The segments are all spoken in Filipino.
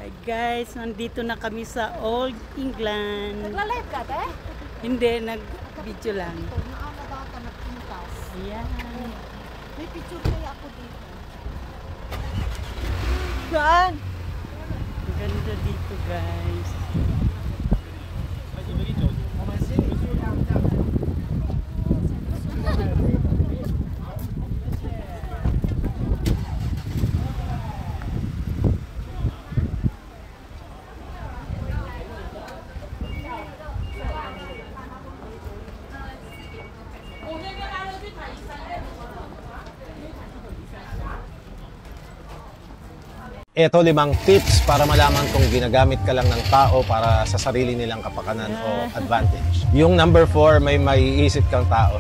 Hi guys, nandito na kami sa Old England. Nagla-live ka, te? Hindi, nag-video lang. Ito, naana data na pintas. Ayan. May picture kaya ako dito. Saan? Ang ganda dito guys. Ito 5 tips para malaman kung ginagamit ka lang ng tao para sa sarili nilang kapakanan o advantage. Yung number 4, may maiisip kang tao.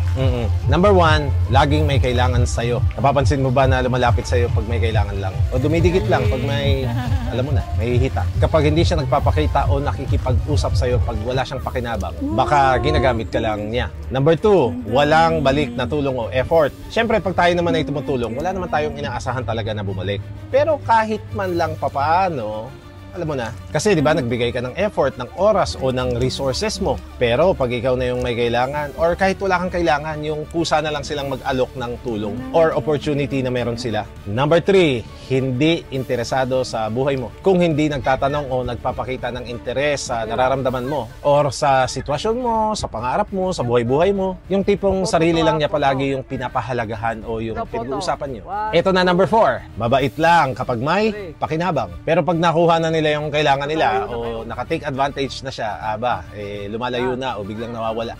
Number 1, laging may kailangan sa'yo. Napapansin mo ba na lumalapit sa'yo pag may kailangan lang? O dumidikit lang pag may, alam mo na, may hihita. Kapag hindi siya nagpapakita o nakikipag-usap sa'yo pag wala siyang pakinabang, baka ginagamit ka lang niya. Number 2, walang balik na tulong o effort. Siyempre, pag tayo naman ay tumutulong, wala naman tayong inaasahan talaga na bumalik. Pero kahit man lang papaano, alam mo na. Kasi di ba nagbigay ka ng effort, ng oras o ng resources mo. Pero pag ikaw na yung may kailangan or kahit wala kang kailangan, yung kusa na lang silang mag-alok ng tulong or opportunity na meron sila. Number 3, hindi interesado sa buhay mo. Kung hindi nagtatanong o nagpapakita ng interes sa nararamdaman mo or sa sitwasyon mo, sa pangarap mo, sa buhay-buhay mo, yung tipong sarili lang niya palagi yung pinapahalagahan o yung pinag-uusapan niyo. Ito na number 4, mabait lang kapag may pakinabang. Pero pag nakuha na nila yung kailangan nila o naka-take advantage na siya, lumalayo na o biglang nawawala.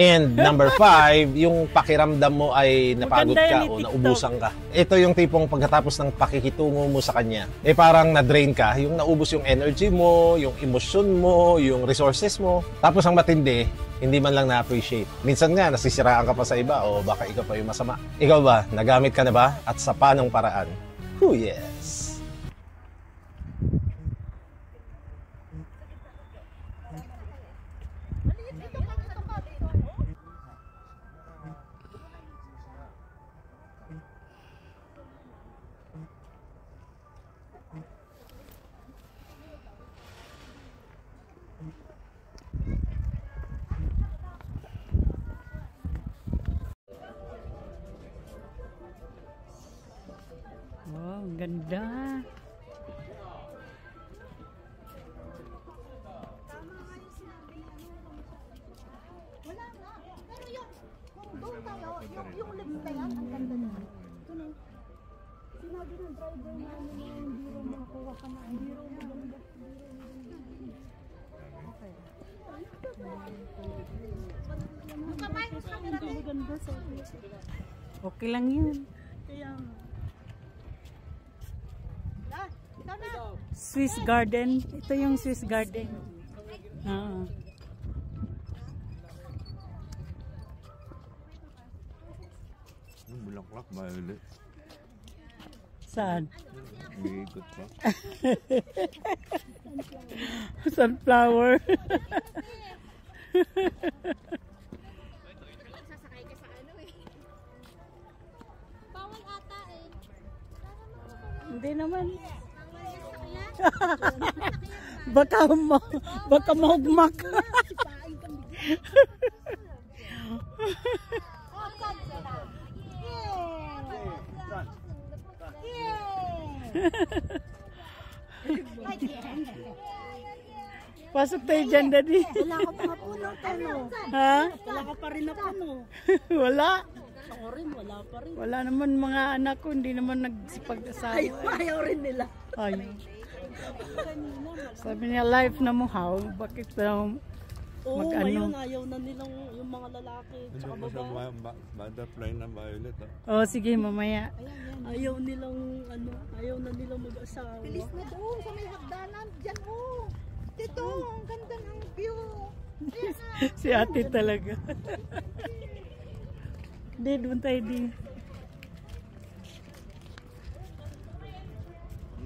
And number 5, yung pakiramdam mo ay napagod ka o naubusan ka. Ito yung tipong pagkatapos ng pakikitungo mo sa kanya, parang na-drain ka, yung naubos yung energy mo, yung emosyon mo, yung resources mo. Tapos ang matindi, hindi man lang na-appreciate. Minsan nga, nasisiraan ka pa sa iba o baka ikaw pa yung masama. Ikaw ba, nagamit ka na ba at sa panong paraan? Oh yes! Wow, ang ganda. Wala na. Pero yun, kung doon tayo, yung lift na yan, ang ganda na. Sinabi ng driver namin na hindi rin makakuha ka na. Hindi rin maganda. Okay lang yun. Kaya Swiss Garden. Ito yung Swiss Garden. Bulaklak, violet. Saan? Umiikot pa. Sunflower. sasakay ka sa ano eh. Bawal ata eh. Hindi naman. Bawal yung sakyan. Baka mahugmak. Pasok tayo dyan, Daddy. Wala ka pa puno, Tano. Ha? Wala ka pa rin na puno. Wala. Ako rin, wala pa rin. Wala naman mga anak ko, hindi naman nagsipag-asawa. Ayaw rin nila. Ayaw. Sabi niya, life na mo, how? Bakit daw Oo, mag-ano? ngayon ayaw na nilang yung mga lalaki tsaka Ano ba babae. siya butterfly na violet? Oh, sige, mamaya. Ayaw nilang ayaw na nilang mag-asawa. Bilis na doon sa may hagdanan. Diyan oh. Dito, ang ganda ng view. Ayan na. Si ate talaga. Hindi, doon tayo din.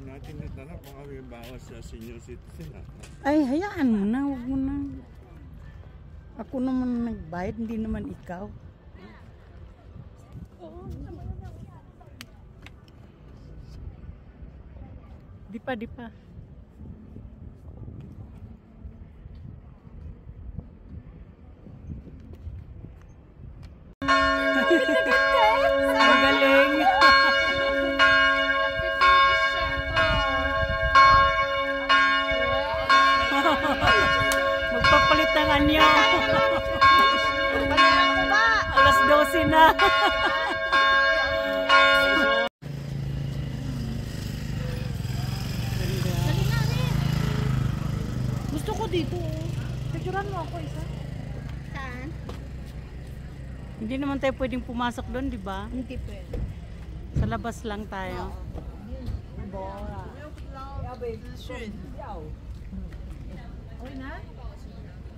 Natin na tanong kung kami bawas sa senior citizen. Ay, hayaan mo na, huwag mo na. Ako naman nagbayad, hindi naman ikaw. Di pa. na. Gusto ko dito. Picturean mo ako isa. Saan? Hindi naman tayo pwedeng pumasok doon, di ba? Hindi pwede. Sa labas lang tayo.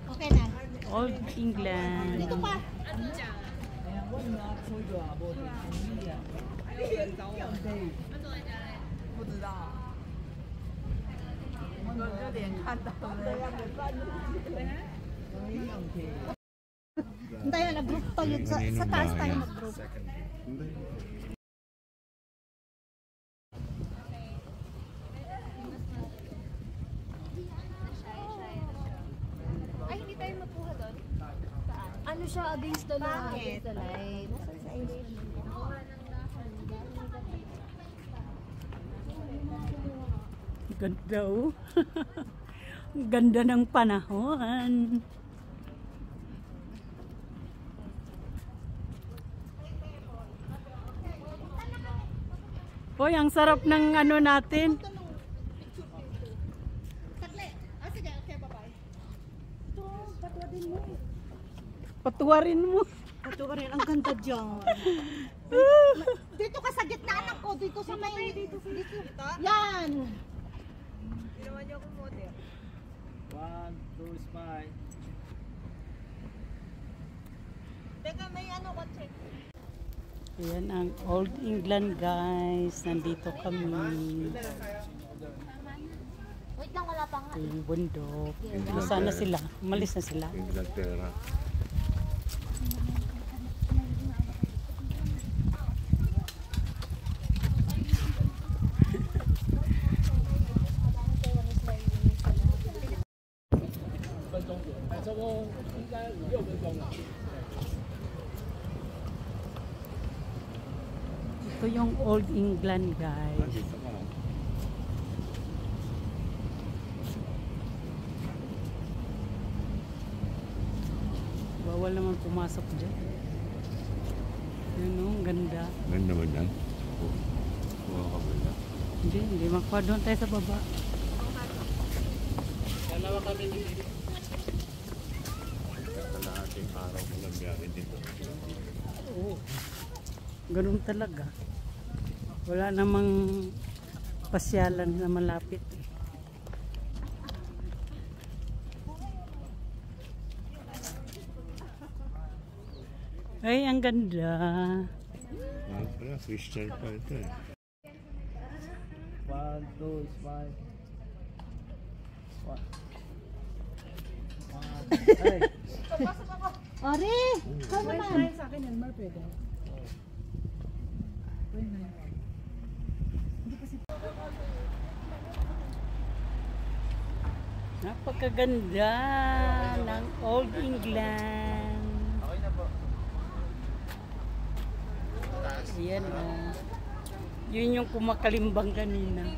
Okay na. Old England. Dito pa. Tayo nag-group tayo sa taas tayo nag-group. Ay, hindi tayo mapuha doon? Ano siya, against the law? Against the light. Ganda oh. Ganda ng panahon. Hoy, ang sarap ng ano natin. Saglit. Ah, sige. Okay, bye-bye. Ito, patuwadin mo. Patuwarin mo. Patuwadin. Ang ganda dyan. Dito ka sa gitna anak ko. Dito sa may... Dito. Yan. Ginawa niyo ako model. 1, 2, smile. Teka, may ano ko check. Ayan ang Old England guys. Nandito kami. Wait lang, wala pa nga. Ito yung bundok. Nasaan na sila? Umalis na sila. Inglaterra. Ito yung Old England guys. Nandito ka. Bawal naman pumasok dyan. Yun oh, ang ganda. Ganda ba dyan? Kuha ka ba dyan? Hindi makuha doon tayo sa baba. Kalahating araw ko lang biyahe dito. Oo. Ganun talaga. Wala namang pasyalan na malapit. Ay, ang ganda. Ah, pala, Christian pa ito eh. 1, 2, smile. Ari! Ikaw naman. Napakaganda ng Old England. Ayan oh. Yun yung kumakalimbang kanina.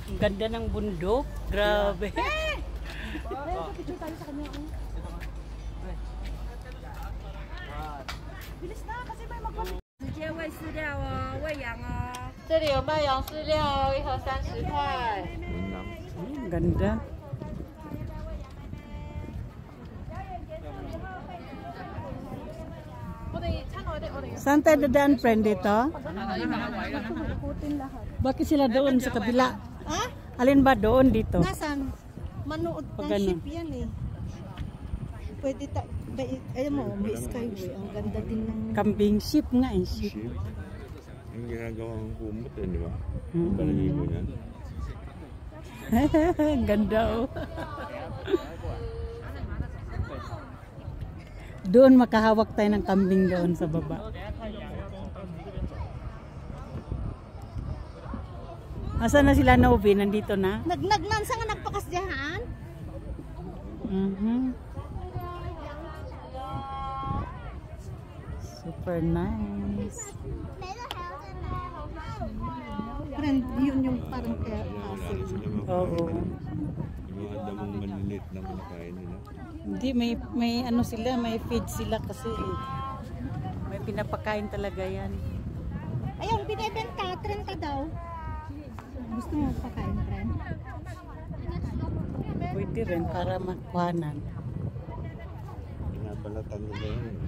Ang ganda ng bundok. Grabe. Bilis na kasi may mag- 直接喂饲料哦，喂羊哦。这里有卖羊饲料哦，一盒30块。 Yun lang. Ang ganda. Saan tayo dadaan, friend, dito? Bakit sila doon sa kabila? Ha? Alin ba doon dito? Nasaan? Manood Pag ng ano? ship yan eh. Pwede alam mo, may skyway. Ang ganda din ng... Kambing ship nga eh, ship. Ship. Yung ginagawang kumot eh, di ba? Mm-mm. Balagay mo yan. Ang ganda oh. Doon makahawak tayo ng kambing doon sa baba. Asan na sila, Novi? Nandito na? Nagnansa nga nagpakasyahan? Super nice. trend, yun yung parang kaya Wala asin. rin sila mga Oo. yung mga damong maliliit na kinakain nila. Hindi, may ano sila, may feed sila kasi may pinapakain talaga yan. Ayun, binibenta, 30 daw. Gusto mo pakain, friend? Pwede rin para makuhanan. Pinabalatan nila yun.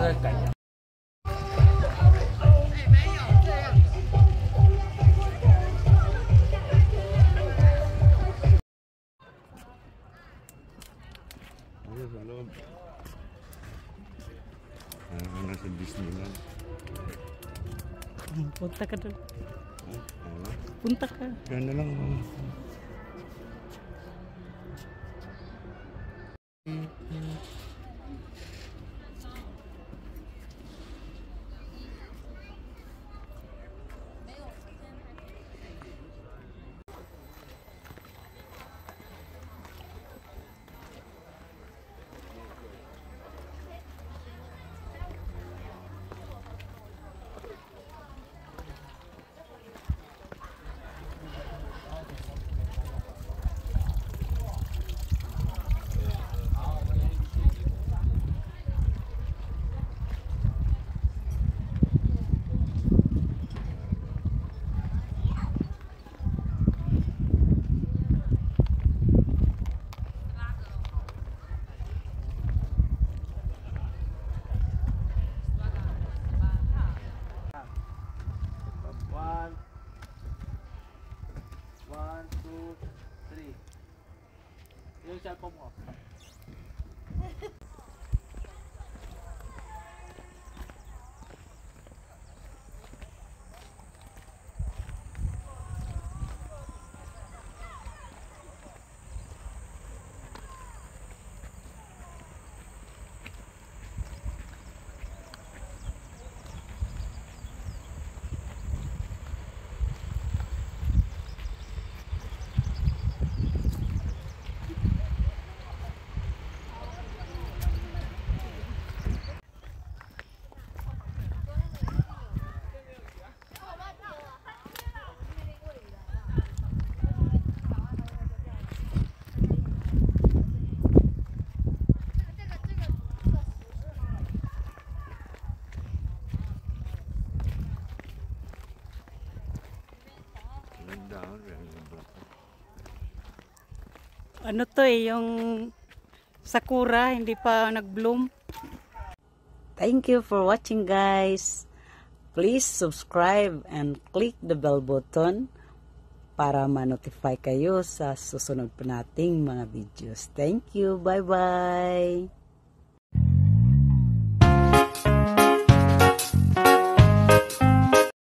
Ano sa loob? Nasa Disneyland. Punta ka doon. Ano? Punta ka. Ganda lang. Ano to yung sakura, hindi pa nag-bloom. Thank you for watching, guys. Please subscribe and click the bell button para ma-notify kayo sa susunod pa nating mga videos. Thank you. Bye-bye.